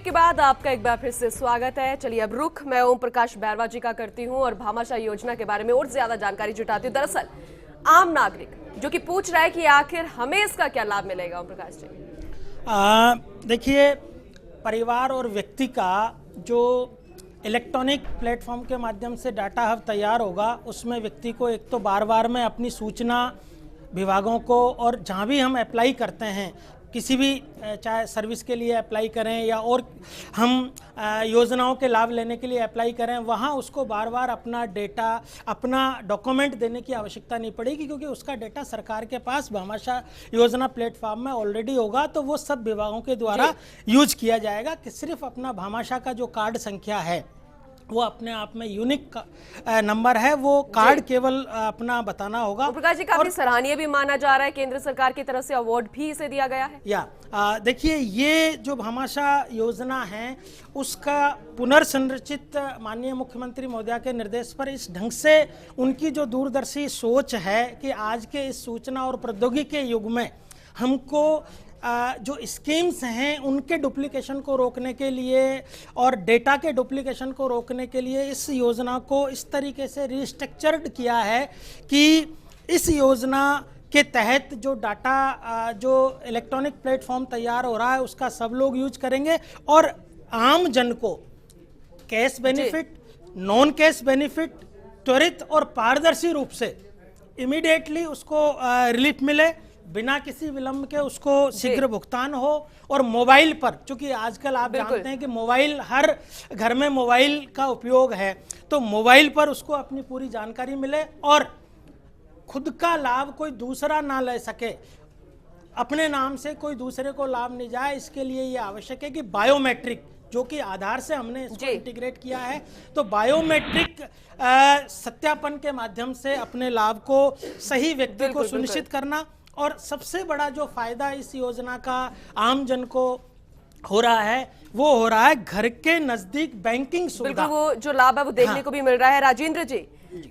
Break के बाद आपका एक बार फिर से स्वागत है। चलिए अब रुख मैं ओम प्रकाश बैरवा जी का करती हूं और भामाशाह योजना के बारे में और ज्यादा जानकारी जुटाती हूं। दरअसल आम नागरिक जो कि पूछ रहा है कि आखिर हमें इसका क्या लाभ मिलेगा। ओम प्रकाश जी देखिए, परिवार और व्यक्ति का जो इलेक्ट्रॉनिक प्लेटफॉर्म के माध्यम से डाटा हब तैयार होगा, उसमें व्यक्ति को एक तो बार बार में अपनी सूचना विभागों को, और जहाँ भी हम अप्लाई करते हैं किसी भी चाहे सर्विस के लिए अप्लाई करें या और हम योजनाओं के लाभ लेने के लिए अप्लाई करें, वहाँ उसको बार बार अपना डेटा, अपना डॉक्यूमेंट देने की आवश्यकता नहीं पड़ेगी, क्योंकि उसका डेटा सरकार के पास भामाशाह योजना प्लेटफॉर्म में ऑलरेडी होगा। तो वो सब विभागों के द्वारा यूज किया जाएगा कि सिर्फ अपना भामाशाह का जो कार्ड संख्या है वो अपने आप में यूनिक नंबर है, वो कार्ड केवल अपना बताना होगा। प्रकाश जी, काफी सराहनीय भी माना जा रहा है, केंद्र सरकार की तरफ से अवार्ड भी इसे दिया गया है। देखिए, ये जो भामाशाह योजना है उसका पुनर्संरचित माननीय मुख्यमंत्री महोदया के निर्देश पर इस ढंग से उनकी जो दूरदर्शी सोच है कि आज के इस सूचना और प्रौद्योगिकी के युग में हमको जो स्कीम्स हैं उनके डुप्लीकेशन को रोकने के लिए और डेटा के डुप्लीकेशन को रोकने के लिए इस योजना को इस तरीके से रिस्ट्रक्चर्ड किया है कि इस योजना के तहत जो डाटा जो इलेक्ट्रॉनिक प्लेटफॉर्म तैयार हो रहा है उसका सब लोग यूज करेंगे, और आम जन को cash benefit, non cash benefit त्वरित और पारदर्शी रूप से इमीडिएटली उसको रिलीफ मिले, बिना किसी विलंब के उसको शीघ्र भुगतान हो। और मोबाइल पर, चूंकि आजकल आप जानते हैं कि मोबाइल, हर घर में मोबाइल का उपयोग है, तो मोबाइल पर उसको अपनी पूरी जानकारी मिले और खुद का लाभ कोई दूसरा ना ले सके, अपने नाम से कोई दूसरे को लाभ नहीं जाए। इसके लिए ये आवश्यक है कि बायोमेट्रिक, जो कि आधार से हमने इसको इंटीग्रेट किया है, तो बायोमेट्रिक सत्यापन के माध्यम से अपने लाभ को सही व्यक्ति को सुनिश्चित करना। और सबसे बड़ा जो फायदा इस योजना का आम जन को हो रहा है वो हो रहा है घर के नजदीक बैंकिंग सुविधा। बिल्कुल, वो जो लाभ है वो देखने को भी मिल रहा है। राजेंद्र जी,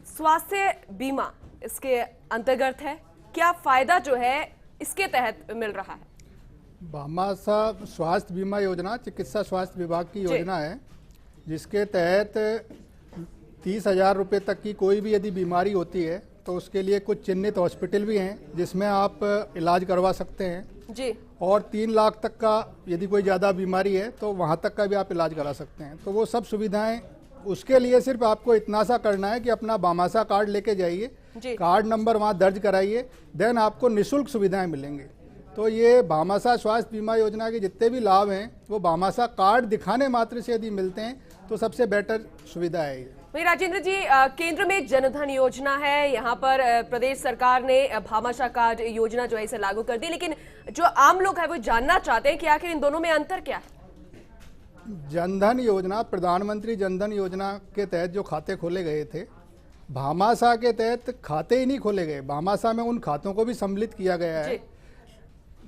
स्वास्थ्य बीमा इसके अंतर्गत है, क्या फायदा जो है इसके तहत मिल रहा है? भामाशाह स्वास्थ्य बीमा योजना चिकित्सा स्वास्थ्य विभाग की योजना है, जिसके तहत 30,000 रुपये तक की कोई भी यदि बीमारी होती है तो उसके लिए कुछ चिन्हित हॉस्पिटल भी हैं जिसमें आप इलाज करवा सकते हैं जी, और 3 लाख तक का यदि कोई ज़्यादा बीमारी है तो वहाँ तक का भी आप इलाज करा सकते हैं। तो वो सब सुविधाएं, उसके लिए सिर्फ आपको इतना सा करना है कि अपना भामाशाह कार्ड लेके जाइए, कार्ड नंबर वहाँ दर्ज कराइए, देन आपको निःशुल्क सुविधाएं मिलेंगी। तो ये भामाशाह स्वास्थ्य बीमा योजना के जितने भी लाभ हैं वो भामाशाह कार्ड दिखाने मात्र से यदि मिलते हैं तो सबसे बेटर सुविधा है ये। वही राजेंद्र जी, केंद्र में जनधन योजना है, यहाँ पर प्रदेश सरकार ने भामाशाह कार्ड योजना जो है इसे लागू कर दी, लेकिन जो आम लोग है वो जानना चाहते हैं कि आखिर इन दोनों में अंतर क्या है। जनधन योजना, प्रधानमंत्री जनधन योजना के तहत जो खाते खोले गए थे, भामाशाह के तहत खाते ही नहीं खोले गए, भामाशाह में उन खातों को भी सम्मिलित किया गया है।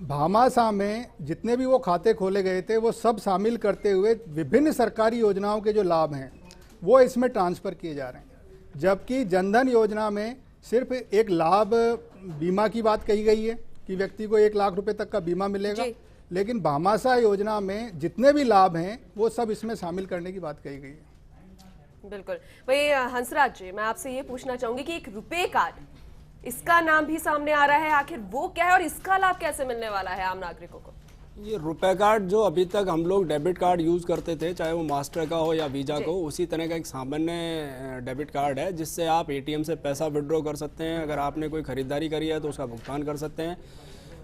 भामाशाह में जितने भी वो खाते खोले गए थे वो सब शामिल करते हुए विभिन्न सरकारी योजनाओं के जो लाभ हैं वो इसमें ट्रांसफ़र किए जा रहे हैं। जबकि जनधन योजना में सिर्फ एक लाभ बीमा की बात कही गई है कि व्यक्ति को 1 लाख रुपए तक का बीमा मिलेगा, लेकिन भामाशाह योजना में जितने भी लाभ हैं वो सब इसमें शामिल करने की बात कही गई है। बिल्कुल। वही हंसराज जी, मैं आपसे ये पूछना चाहूंगी कि एक रुपए कार्ड, इसका नाम भी सामने आ रहा है, आखिर वो क्या है और इसका लाभ कैसे मिलने वाला है आम नागरिकों को? ये रुपए कार्ड जो अभी तक हम लोग डेबिट कार्ड यूज़ करते थे, चाहे वो मास्टर का हो या वीज़ा का हो, उसी तरह का एक सामान्य डेबिट कार्ड है जिससे आप एटीएम से पैसा विड्रॉ कर सकते हैं। अगर आपने कोई ख़रीदारी करी है तो उसका भुगतान कर सकते हैं।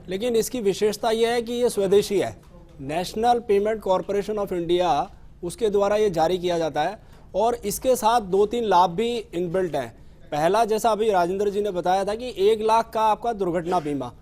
लेकिन इसकी विशेषता यह है कि ये स्वदेशी है, national payment corporation of India उसके द्वारा ये जारी किया जाता है, और इसके साथ 2-3 लाभ भी इनबिल्ट हैं। पहला, जैसा अभी राजेंद्र जी ने बताया था कि 1 लाख का आपका दुर्घटना बीमा,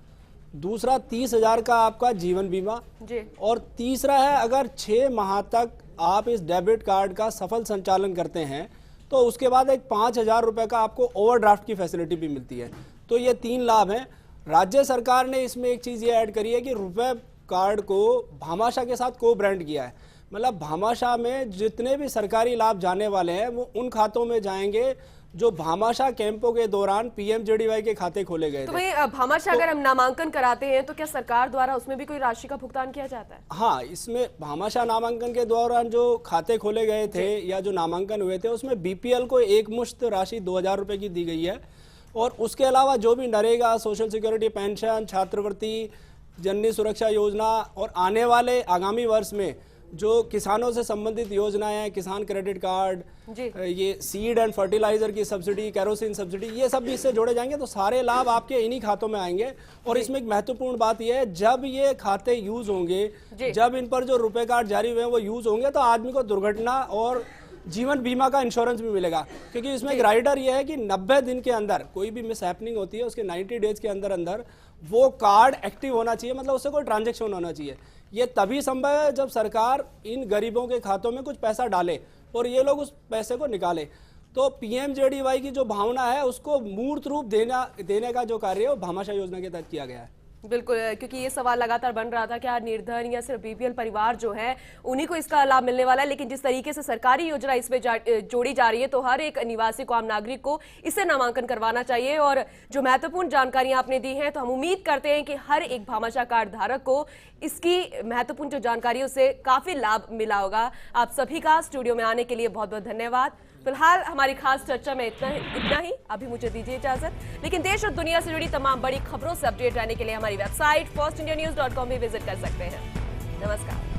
दूसरा 30,000 का आपका जीवन बीमा जी, और तीसरा है अगर 6 माह तक आप इस डेबिट कार्ड का सफल संचालन करते हैं तो उसके बाद एक 5,000 रुपये का आपको ओवरड्राफ्ट की फैसिलिटी भी मिलती है। तो ये 3 लाभ हैं। राज्य सरकार ने इसमें एक चीज़ ये ऐड करी है कि रुपए कार्ड को भामाशाह के साथ को ब्रांड किया है, मतलब भामाशाह में जितने भी सरकारी लाभ जाने वाले हैं वो उन खातों में जाएंगे जो भामाशाह कैंपों के दौरान पीएमजेडीवाई के खाते खोले गए तो थे। भाई भामाशाह अगर हम नामांकन कराते हैं तो क्या सरकार द्वारा उसमें भी कोई राशि का भुगतान किया जाता है? हाँ, इसमें भामाशाह नामांकन के दौरान जो खाते खोले गए थे या जो नामांकन हुए थे उसमें बीपीएल को एक मुश्त राशि 2000 रुपए की दी गई है। और उसके अलावा जो भी नरेगा, सोशल सिक्योरिटी पेंशन, छात्रवृत्ति, जननी सुरक्षा योजना और आने वाले आगामी वर्ष में जो किसानों से संबंधित योजनाएं हैं, किसान क्रेडिट कार्ड, ये सीड एंड फर्टिलाइजर की सब्सिडी, केरोसिन सब्सिडी, ये सब भी इससे जोड़े जाएंगे। तो सारे लाभ आपके इन्हीं खातों में आएंगे। और इसमें एक महत्वपूर्ण बात यह है, जब ये खाते यूज होंगे, जब इन पर जो रुपए कार्ड जारी हुए हैं वो यूज होंगे, तो आदमी को दुर्घटना और जीवन बीमा का इंश्योरेंस भी मिलेगा। क्योंकि इसमें एक राइडर ये है कि 90 दिन के अंदर कोई भी मिस हैपनिंग होती है, उसके 90 डेज के अंदर अंदर वो कार्ड एक्टिव होना चाहिए, मतलब उससे कोई ट्रांजैक्शन होना चाहिए। ये तभी संभव है जब सरकार इन गरीबों के खातों में कुछ पैसा डाले और ये लोग उस पैसे को निकाले। तो पीएमजेडीवाई की जो भावना है उसको मूर्त रूप देने का जो कार्य है वो भामाशाह योजना के तहत किया गया है। बिल्कुल, क्योंकि ये सवाल लगातार बन रहा था कि निर्धन या सिर्फ बीपीएल परिवार जो है उन्हीं को इसका लाभ मिलने वाला है, लेकिन जिस तरीके से सरकारी योजना इसमें जोड़ी जा रही है तो हर एक निवासी को, आम नागरिक को इसे नामांकन करवाना चाहिए। और जो महत्वपूर्ण जानकारियां आपने दी हैं तो हम उम्मीद करते हैं कि हर एक भामाशाह कार्ड धारक को इसकी महत्वपूर्ण जो जानकारी उससे काफी लाभ मिला होगा। आप सभी का स्टूडियो में आने के लिए बहुत बहुत धन्यवाद। फिलहाल हमारी खास चर्चा में इतना ही। अभी मुझे दीजिए इजाजत, लेकिन देश और दुनिया से जुड़ी तमाम बड़ी खबरों से अपडेट रहने के लिए हमारी वेबसाइट firstindianews.com भी विजिट कर सकते हैं। नमस्कार।